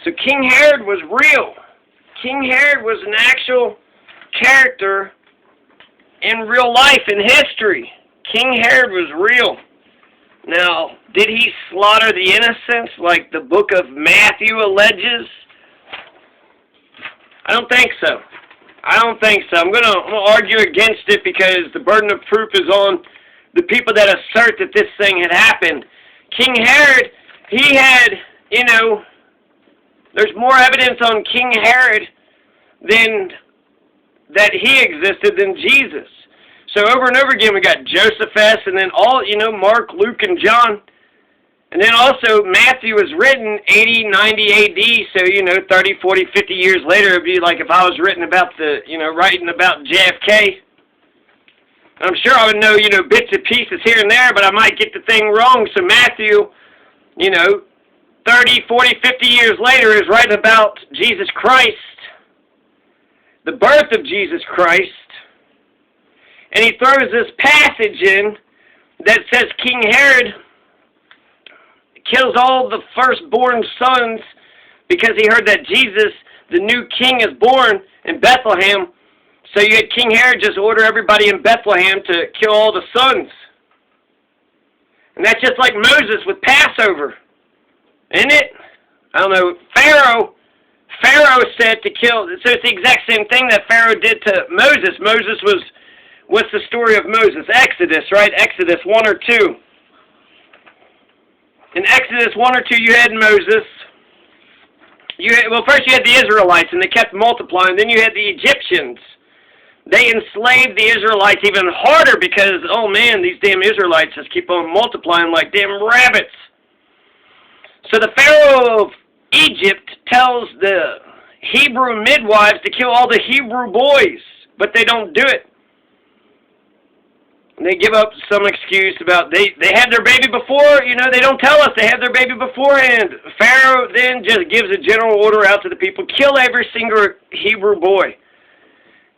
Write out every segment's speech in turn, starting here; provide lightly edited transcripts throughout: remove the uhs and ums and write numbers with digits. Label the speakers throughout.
Speaker 1: So King Herod was real. King Herod was an actual character in real life, in history. King Herod was real. Now, did he slaughter the innocents like the book of Matthew alleges? I don't think so. I don't think so. I'm gonna argue against it because the burden of proof is on the people that assert that this thing had happened. King Herod, he had, there's more evidence on King Herod than that he existed than Jesus. So over and over again, we got Josephus, and then all, Mark, Luke, and John. And then also, Matthew was written 80, 90 A.D., so, 30, 40, 50 years later, it would be like if I was writing about writing about JFK. I'm sure I would know, bits and pieces here and there, but I might get the thing wrong. So Matthew, 30, 40, 50 years later is writing about Jesus Christ, the birth of Jesus Christ. And he throws this passage in that says King Herod kills all the firstborn sons because he heard that Jesus, the new king, is born in Bethlehem. So you had King Herod just order everybody in Bethlehem to kill all the sons. And that's just like Moses with Passover, isn't it? I don't know. Pharaoh said to kill. So it's the exact same thing that Pharaoh did to Moses. Moses was, what's the story of Moses? Exodus, right? Exodus 1 or 2. In Exodus 1 or 2, you had Moses. First you had the Israelites, and they kept multiplying. Then you had the Egyptians. They enslaved the Israelites even harder because, oh man, these damn Israelites just keep on multiplying like damn rabbits. So the Pharaoh of Egypt tells the Hebrew midwives to kill all the Hebrew boys, but they don't do it. And they give up some excuse about they had their baby before, they don't tell us they had their baby beforehand. Pharaoh then just gives a general order out to the people, kill every single Hebrew boy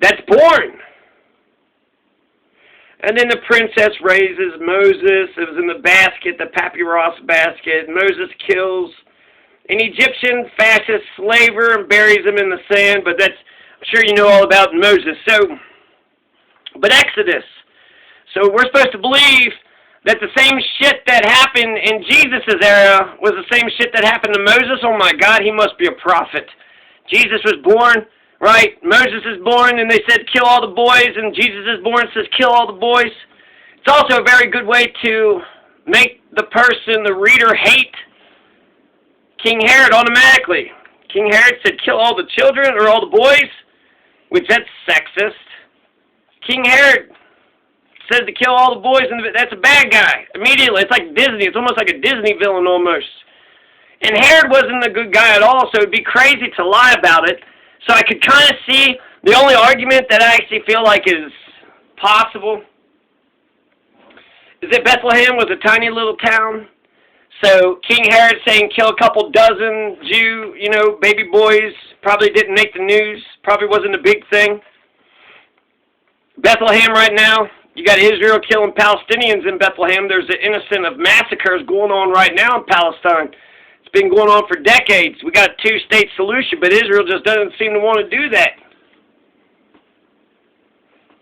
Speaker 1: that's born. And then the princess raises Moses. It was in the basket, the papyrus basket. Moses kills an Egyptian fascist slaver and buries him in the sand, but that's, I'm sure you know all about Moses. But Exodus. So we're supposed to believe that the same shit that happened in Jesus' era was the same shit that happened to Moses. Oh my God, he must be a prophet. Jesus was born, right? Moses is born, and they said kill all the boys, and Jesus is born, says kill all the boys. It's also a very good way to make the person, the reader, hate King Herod automatically. King Herod said kill all the children or all the boys, which that's sexist. King Herod says to kill all the boys, and that's a bad guy. Immediately, it's like Disney. It's almost like a Disney villain almost. And Herod wasn't a good guy at all, so it'd be crazy to lie about it. So I could kind of see the only argument that I actually feel like is possible is that Bethlehem was a tiny little town. So King Herod saying kill a couple dozen baby boys probably didn't make the news. Probably wasn't a big thing. Bethlehem right now, you got Israel killing Palestinians in Bethlehem. There's an innocent of massacres going on right now in Palestine. It's been going on for decades. We got a two-state solution, but Israel just doesn't seem to want to do that.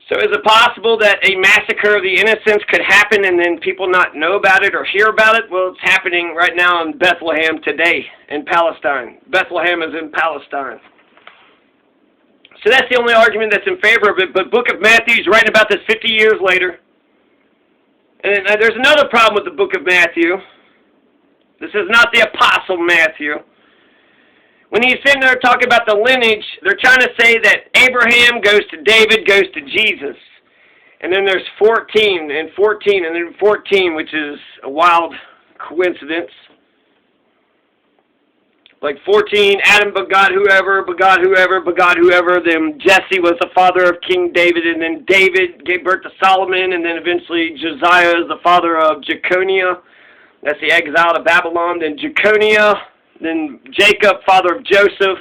Speaker 1: So is it possible that a massacre of the innocents could happen and then people not know about it or hear about it? Well, it's happening right now in Bethlehem today in Palestine. Bethlehem is in Palestine. So that's the only argument that's in favor of it. But Book of Matthew's writing about this 50 years later. And there's another problem with the Book of Matthew. This is not the Apostle Matthew. When he's sitting there talking about the lineage, they're trying to say that Abraham goes to David, goes to Jesus. And then there's 14 and 14 and then 14, which is a wild coincidence. Like 14, Adam begot whoever, then Jesse was the father of King David, and then David gave birth to Solomon, and then eventually Josiah is the father of Jeconiah. That's the exile to Babylon. Then Jeconiah, then Jacob, father of Joseph,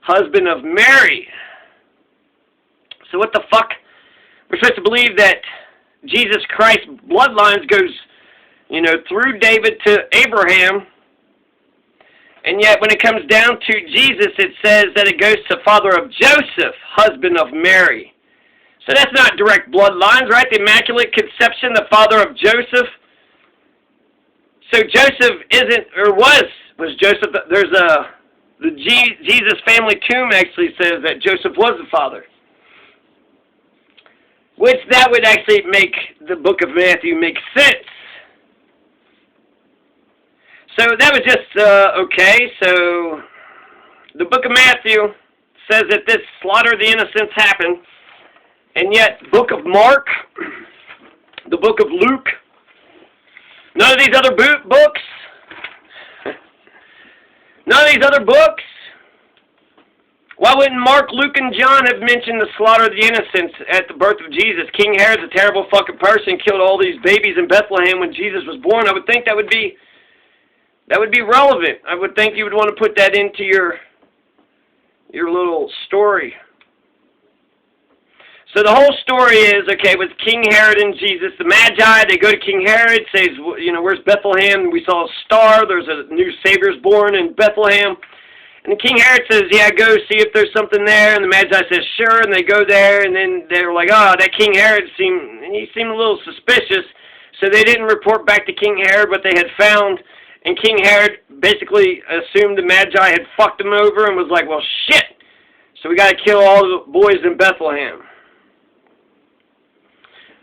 Speaker 1: husband of Mary. So what the fuck? We're supposed to believe that Jesus Christ's bloodlines goes, through David to Abraham. And yet when it comes down to Jesus, it says that it goes to father of Joseph, husband of Mary. So that's not direct bloodlines, right? The Immaculate Conception, the father of Joseph. So Joseph isn't, or was Joseph, the Jesus family tomb actually says that Joseph was the father. Which that would actually make the book of Matthew make sense. So that was just, okay, so the book of Matthew says that this slaughter of the innocents happened, and yet the book of Mark, the book of Luke, none of these other books, why wouldn't Mark, Luke, and John have mentioned the slaughter of the innocents at the birth of Jesus? King Herod's a terrible fucking person, killed all these babies in Bethlehem when Jesus was born. I would think that would be relevant. I would think you would want to put that into your little story. So the whole story is, okay, with King Herod and Jesus, the Magi, they go to King Herod, says, you know, where's Bethlehem? We saw a star. There's a new Savior's born in Bethlehem. And King Herod says, yeah, go see if there's something there. And the Magi says, sure. And they go there, and then they're like, oh, that King Herod seemed a little suspicious. So they didn't report back to King Herod what they had found. And King Herod basically assumed the Magi had fucked him over and was like, well, shit. So we got to kill all the boys in Bethlehem.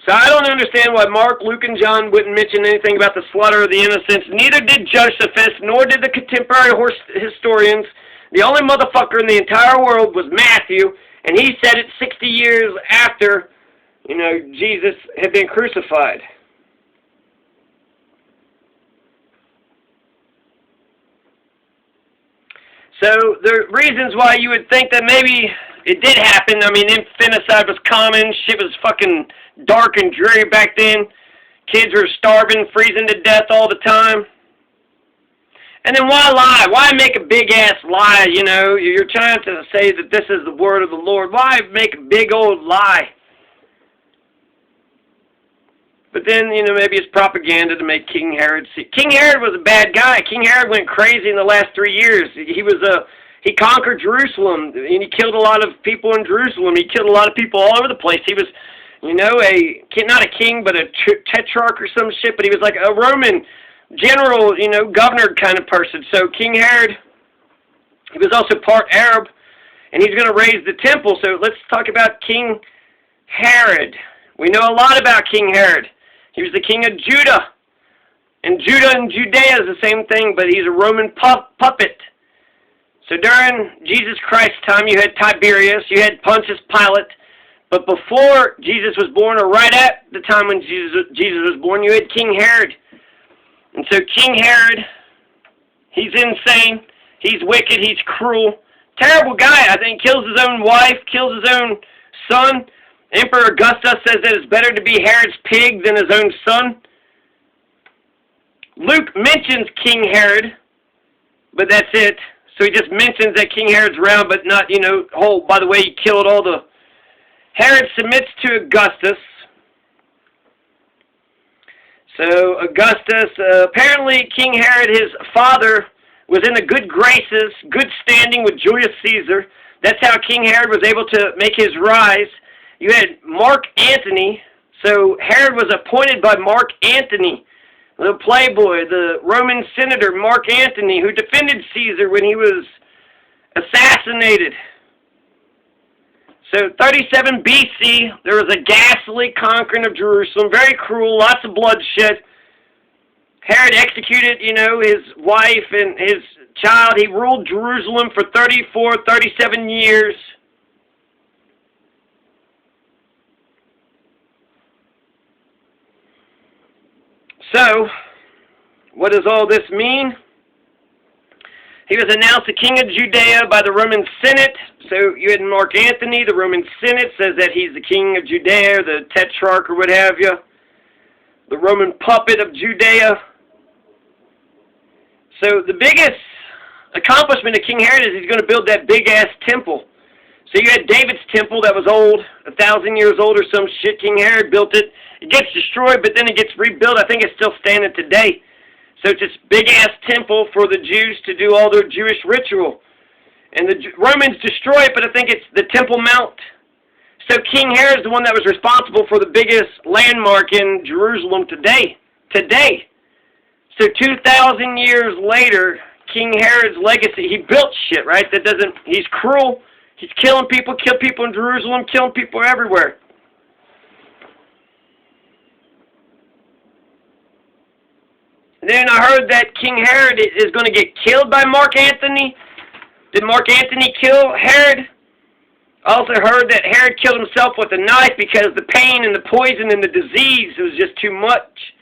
Speaker 1: So I don't understand why Mark, Luke, and John wouldn't mention anything about the slaughter of the innocents. Neither did Josephus, nor did the contemporary historians. The only motherfucker in the entire world was Matthew, and he said it 60 years after, you know, Jesus had been crucified. So the reasons why you would think that maybe it did happen, I mean, infanticide was common, shit was fucking dark and dreary back then. Kids were starving, freezing to death all the time. And then why lie? Why make a big-ass lie, you know? You're trying to say that this is the word of the Lord. Why make a big old lie? But then, you know, maybe it's propaganda to make King Herod see. King Herod was a bad guy. King Herod went crazy in the last 3 years. He conquered Jerusalem, and he killed a lot of people in Jerusalem. He killed a lot of people all over the place. He was, you know, not a king, but a tetrarch or some shit, but he was like a Roman general, you know, governor kind of person. So King Herod, he was also part Arab, and he's going to raise the temple. So let's talk about King Herod. We know a lot about King Herod. He was the king of Judah. And Judah and Judea is the same thing, but he's a Roman puppet. So during Jesus Christ's time, you had Tiberius, you had Pontius Pilate. But before Jesus was born, or right at the time when Jesus was born, you had King Herod. And so King Herod, he's insane, he's wicked, he's cruel, terrible guy. I think kills his own wife, kills his own son. Emperor Augustus says that it's better to be Herod's pig than his own son. Luke mentions King Herod, but that's it. So he just mentions that King Herod's around, but not, you know, oh, by the way, he killed all the... Herod submits to Augustus. So Augustus, apparently King Herod, his father, was in the good graces, good standing with Julius Caesar. That's how King Herod was able to make his rise. You had Mark Antony. So Herod was appointed by Mark Antony, the playboy, the Roman senator Mark Antony, who defended Caesar when he was assassinated. So 37 BC, there was a ghastly conquering of Jerusalem, very cruel, lots of bloodshed. Herod executed, you know, his wife and his child. He ruled Jerusalem for 37 years. So, what does all this mean? He was announced the king of Judea by the Roman Senate. So you had Mark Antony, the Roman Senate says that he's the king of Judea, the tetrarch or what have you. The Roman puppet of Judea. So the biggest accomplishment of King Herod is he's going to build that big-ass temple. So you had David's temple that was old, 1,000 years old or some shit. King Herod built it. It gets destroyed, but then it gets rebuilt. I think it's still standing today. So it's this big-ass temple for the Jews to do all their Jewish ritual. And the Romans destroy it, but I think it's the Temple Mount. So King Herod is the one that was responsible for the biggest landmark in Jerusalem today. So 2,000 years later, King Herod's legacy, he built shit, right? He's cruel. He's killing people, killed people in Jerusalem, killing people everywhere. And then I heard that King Herod is going to get killed by Mark Antony. Did Mark Antony kill Herod? I also heard that Herod killed himself with a knife because the pain and the poison and the disease was just too much.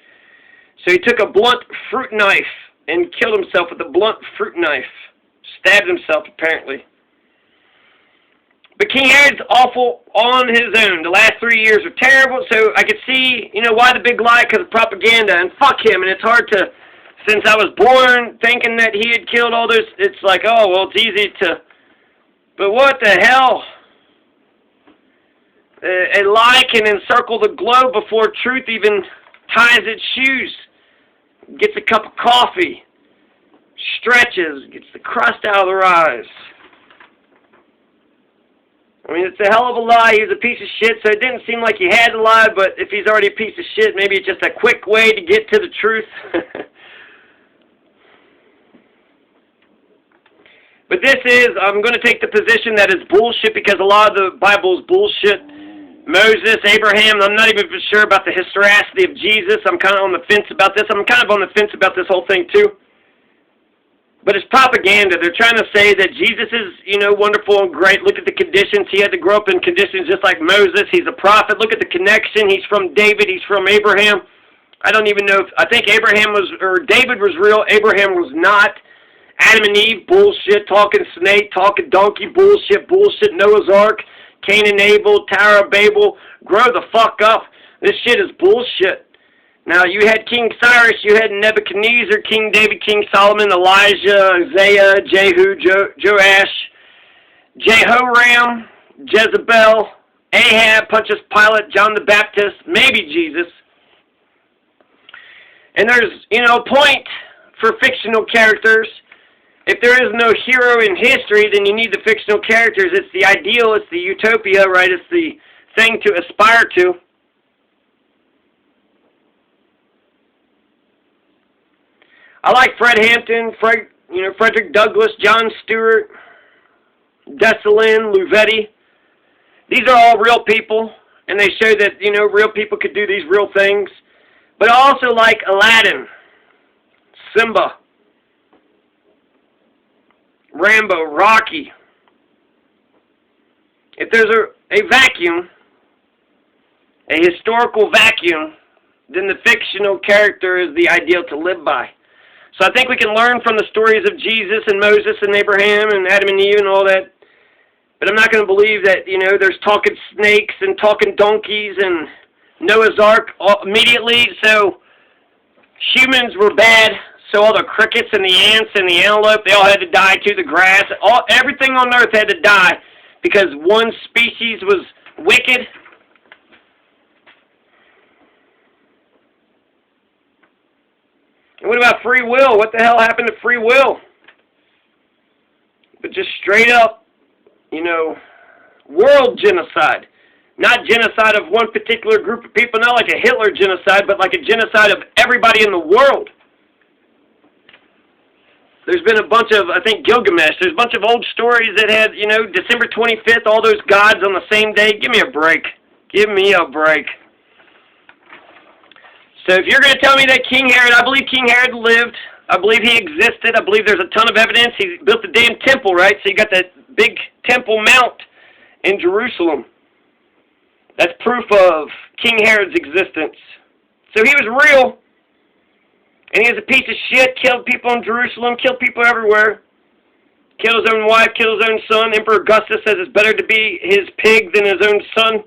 Speaker 1: So he took a blunt fruit knife and killed himself with a blunt fruit knife. Stabbed himself, apparently. But King Herod's awful on his own. The last 3 years are terrible, so I could see, why the big lie, because of propaganda, and fuck him, and it's hard to, since I was born thinking that he had killed all those, it's like, oh, well, it's easy to, but what the hell? A lie can encircle the globe before truth even ties its shoes. Gets a cup of coffee, stretches, gets the crust out of their eyes. I mean, it's a hell of a lie. He was a piece of shit, so it didn't seem like he had to lie, but if he's already a piece of shit, maybe it's just a quick way to get to the truth. But I'm going to take the position that it's bullshit because a lot of the Bible is bullshit. Moses, Abraham, I'm not even sure about the historicity of Jesus. I'm kind of on the fence about this. I'm kind of on the fence about this whole thing too. But it's propaganda. They're trying to say that Jesus is, wonderful and great. Look at the conditions. He had to grow up in conditions just like Moses. He's a prophet. Look at the connection. He's from David. He's from Abraham. I don't even know I think David was real. Abraham was not. Adam and Eve, bullshit. Talking snake, talking donkey, bullshit. Noah's Ark. Cain and Abel, Tower of Babel, grow the fuck up. This shit is bullshit. Now, you had King Cyrus, you had Nebuchadnezzar, King David, King Solomon, Elijah, Isaiah, Jehu, Joash, Jehoram, Jezebel, Ahab, Pontius Pilate, John the Baptist, maybe Jesus. And there's, a point for fictional characters. If there is no hero in history, then you need the fictional characters. It's the ideal, it's the utopia, right? It's the thing to aspire to. I like Fred Hampton, Frederick Douglass, John Stewart, Dessalines, Louvetti. These are all real people, and they show that, real people could do these real things. But I also like Aladdin, Simba, Rambo, Rocky. If there's a vacuum, a historical vacuum, then the fictional character is the ideal to live by. So I think we can learn from the stories of Jesus and Moses and Abraham and Adam and Eve and all that. But I'm not going to believe that, there's talking snakes and talking donkeys and Noah's Ark immediately. So humans were bad. So all the crickets and the ants and the antelope, they all had to die too. The grass, everything on earth had to die because one species was wicked. And what about free will? What the hell happened to free will? But just straight up, world genocide. Not genocide of one particular group of people, not like a Hitler genocide, but like a genocide of everybody in the world. There's been a bunch of, I think, Gilgamesh. There's a bunch of old stories that had, December 25th, all those gods on the same day. Give me a break. Give me a break. So if you're going to tell me that King Herod, I believe King Herod lived. I believe he existed. I believe there's a ton of evidence. He built the damn temple, right? So you got that big temple mount in Jerusalem. That's proof of King Herod's existence. So he was real. And he was a piece of shit, killed people in Jerusalem, killed people everywhere. Killed his own wife, killed his own son. Emperor Augustus says it's better to be his pig than his own son.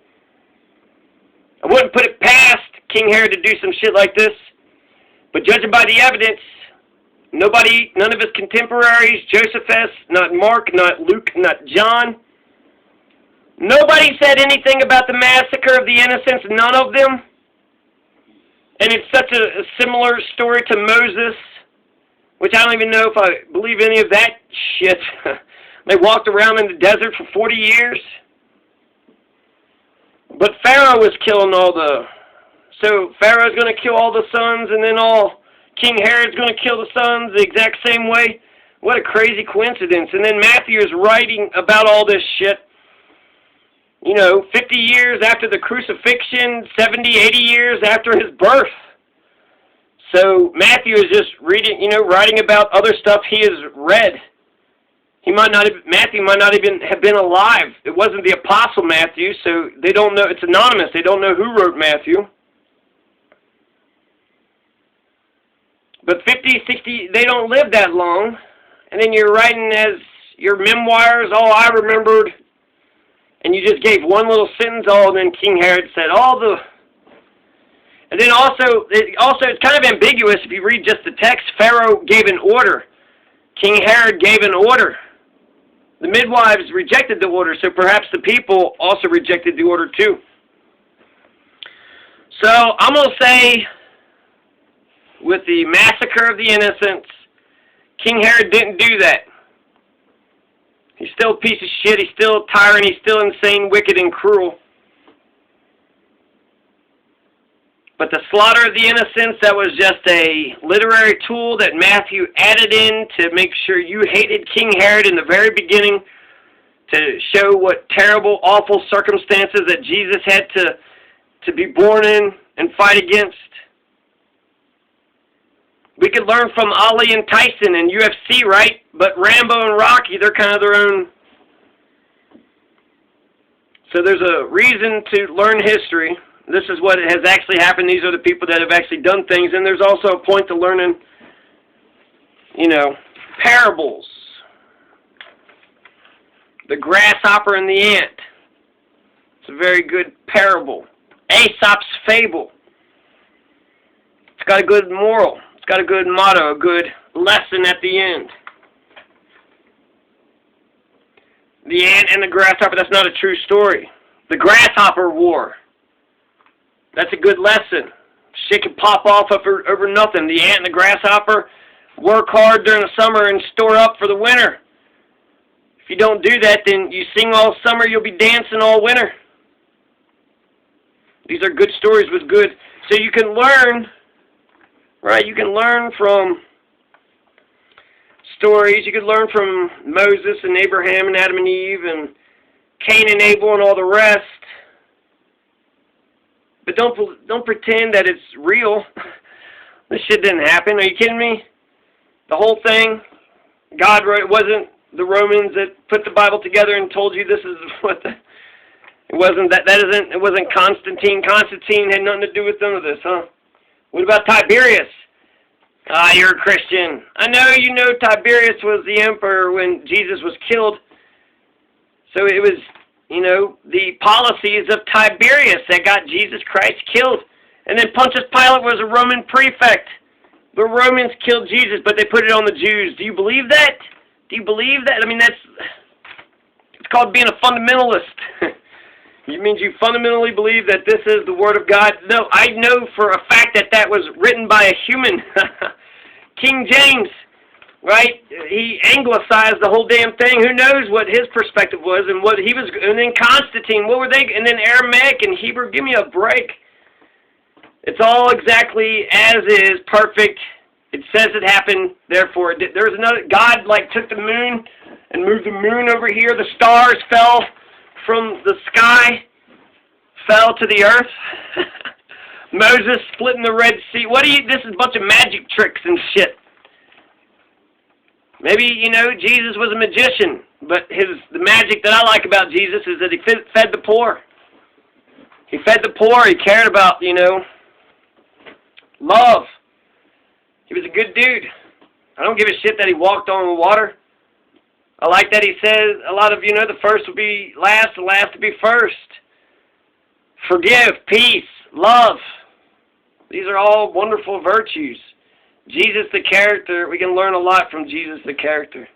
Speaker 1: I wouldn't put it past King Herod to do some shit like this. But judging by the evidence, none of his contemporaries, Josephus, not Mark, not Luke, not John, nobody said anything about the massacre of the innocents, none of them. And it's such a similar story to Moses which I don't even know if I believe any of that shit. They walked around in the desert for 40 years. But Pharaoh was killing all the... So Pharaoh's going to kill all the sons, and then King Herod's going to kill the sons the exact same way. What a crazy coincidence. And then Matthew is writing about all this shit. 50 years after the crucifixion, 70, 80 years after his birth. So Matthew is just writing about other stuff he has read. Matthew might not even have been alive. It wasn't the Apostle Matthew, so they don't know. It's anonymous. They don't know who wrote Matthew. But 50, 60, they don't live that long. And then you're writing as your memoirs, I remembered. And you just gave one little sentence, and then King Herod said And then also, it's kind of ambiguous if you read just the text. Pharaoh gave an order. King Herod gave an order. The midwives rejected the order, so perhaps the people also rejected the order too. So I'm going to say, with the massacre of the innocents, King Herod didn't do that. He's still a piece of shit. He's still a tyrant. He's still insane, wicked, and cruel. But the slaughter of the innocents, that was just a literary tool that Matthew added in to make sure you hated King Herod in the very beginning, to show what terrible, awful circumstances that Jesus had to be born in and fight against. We could learn from Ali and Tyson and UFC, right? But Rambo and Rocky, they're kind of their own. So there's a reason to learn history. This is what has actually happened. These are the people that have actually done things. And there's also a point to learning, parables. The grasshopper and the ant. It's a very good parable. Aesop's fable. It's got a good moral. It's got a good motto, a good lesson at the end. The ant and the grasshopper, that's not a true story. The grasshopper war. That's a good lesson. Shit can pop off over nothing. The ant and the grasshopper work hard during the summer and store up for the winter. If you don't do that, then you sing all summer, you'll be dancing all winter. These are good stories with good. So you can learn, right? You can learn from stories. You can learn from Moses and Abraham and Adam and Eve and Cain and Abel and all the rest. But don't pretend that it's real. This shit didn't happen. Are you kidding me? The whole thing, God wrote. It wasn't the Romans that put the Bible together and told you this is what the... It wasn't that. It wasn't Constantine. Constantine had nothing to do with none of this, huh? What about Tiberius? You're a Christian. I know you know Tiberius was the emperor when Jesus was killed. So it was, the policies of Tiberius that got Jesus Christ killed. And then Pontius Pilate was a Roman prefect. The Romans killed Jesus, but they put it on the Jews. Do you believe that? Do you believe that? I mean, it's called being a fundamentalist. It means you fundamentally believe that this is the Word of God. No, I know for a fact that was written by a human. King James, right? He anglicized the whole damn thing. Who knows what his perspective was and what he was. And then Constantine, what were they? And then Aramaic and Hebrew. Give me a break. It's all exactly as is, perfect. It says it happened, therefore it did. There was another. God took the moon and moved the moon over here. The stars fell from the sky, fell to the earth. Moses splitting the Red Sea. This is a bunch of magic tricks and shit. Maybe, Jesus was a magician, but the magic that I like about Jesus is that he fed the poor. He fed the poor. He cared about, love. He was a good dude. I don't give a shit that he walked on water. I like that he says a lot of, the first will be last, the last will be first. Forgive, peace, love. These are all wonderful virtues. Jesus the character, we can learn a lot from Jesus the character.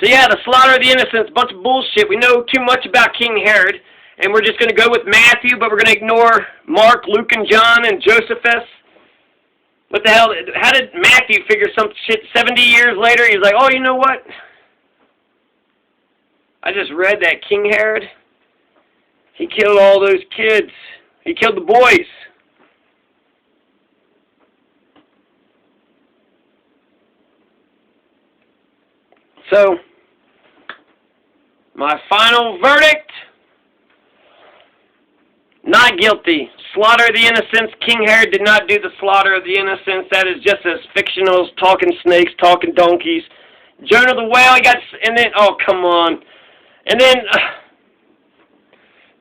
Speaker 1: So yeah, the slaughter of the innocents, bunch of bullshit. We know too much about King Herod, and we're just going to go with Matthew, but we're going to ignore Mark, Luke, and John, and Josephus. What the hell? How did Matthew figure some shit 70 years later? He's like, oh, you know what? I just read that King Herod, he killed all those kids. He killed the boys. So, my final verdict, not guilty. Slaughter of the innocents. King Herod did not do the slaughter of the innocents. That is just as fictional as talking snakes, talking donkeys. Jonah the whale, he got, and then, oh, come on. And then,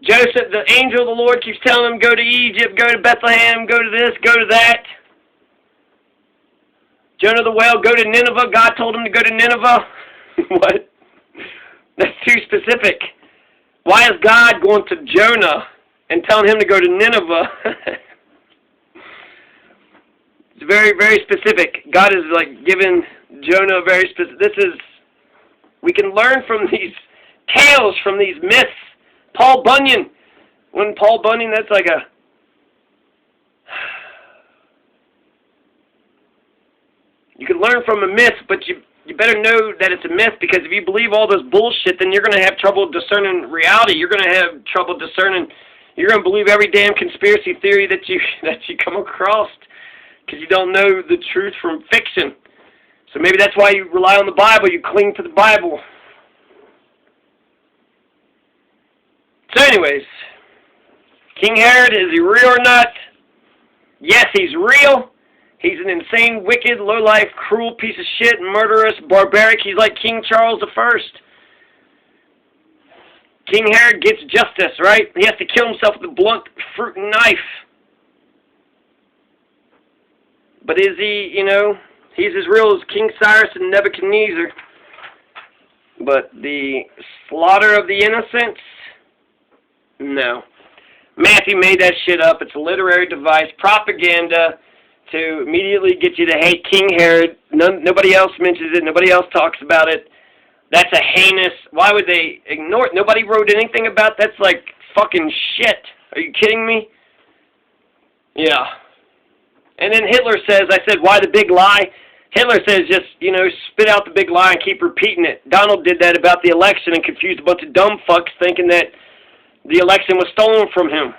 Speaker 1: Joseph, the angel of the Lord keeps telling him, go to Egypt, go to Bethlehem, go to this, go to that. Jonah the whale, go to Nineveh. God told him to go to Nineveh. What? That's too specific. Why is God going to Jonah and telling him to go to Nineveh? It's very, very specific. God is like giving Jonah a very specific. We can learn from these tales, from these myths. Paul Bunyan. When Paul Bunyan, that's like a... You can learn from a myth, but you better know that it's a myth, because if you believe all this bullshit, then you're going to have trouble discerning reality. You're going to have trouble discerning... You're going to believe every damn conspiracy theory that you come across, because you don't know the truth from fiction. So maybe that's why you rely on the Bible. You cling to the Bible. So anyways, King Herod, is he real or not? Yes, he's real. He's an insane, wicked, low-life, cruel piece of shit, murderous, barbaric. He's like King Charles I. King Herod gets justice, right? He has to kill himself with a blunt fruit and knife. But is he, he's as real as King Cyrus and Nebuchadnezzar. But the slaughter of the innocents? No. Matthew made that shit up. It's a literary device, propaganda, to immediately get you to hate King Herod. Nobody else mentions it. Nobody else talks about it. That's a heinous... Why would they ignore it? Nobody wrote anything about it. That's like fucking shit. Are you kidding me? Yeah. And then Hitler says, I said, why the big lie? Hitler says just, spit out the big lie and keep repeating it. Donald did that about the election and confused a bunch of dumb fucks thinking that the election was stolen from him.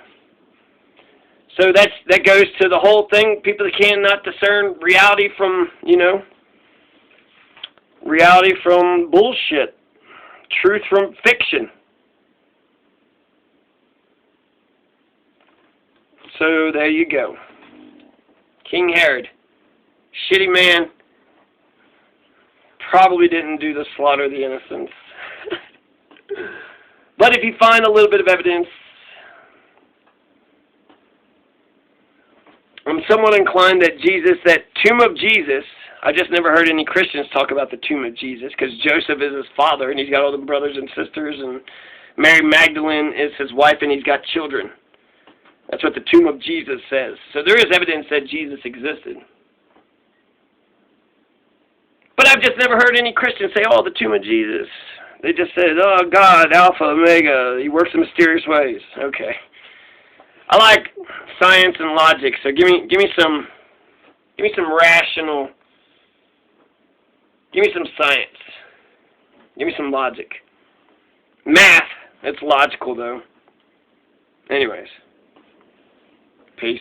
Speaker 1: So that goes to the whole thing. People that cannot discern reality from, reality from bullshit. Truth from fiction. So there you go. King Herod. Shitty man. Probably didn't do the slaughter of the innocents. But if you find a little bit of evidence, I'm somewhat inclined that that tomb of Jesus, I just never heard any Christians talk about the tomb of Jesus, because Joseph is his father, and he's got all the brothers and sisters, and Mary Magdalene is his wife, and he's got children. That's what the tomb of Jesus says. So there is evidence that Jesus existed. But I've just never heard any Christians say, oh, the tomb of Jesus. They just said, oh, God, Alpha, Omega, he works in mysterious ways. Okay. I like science and logic, so give me some rational, give me some science. Give me some logic. Math, it's logical though. Anyways. Peace.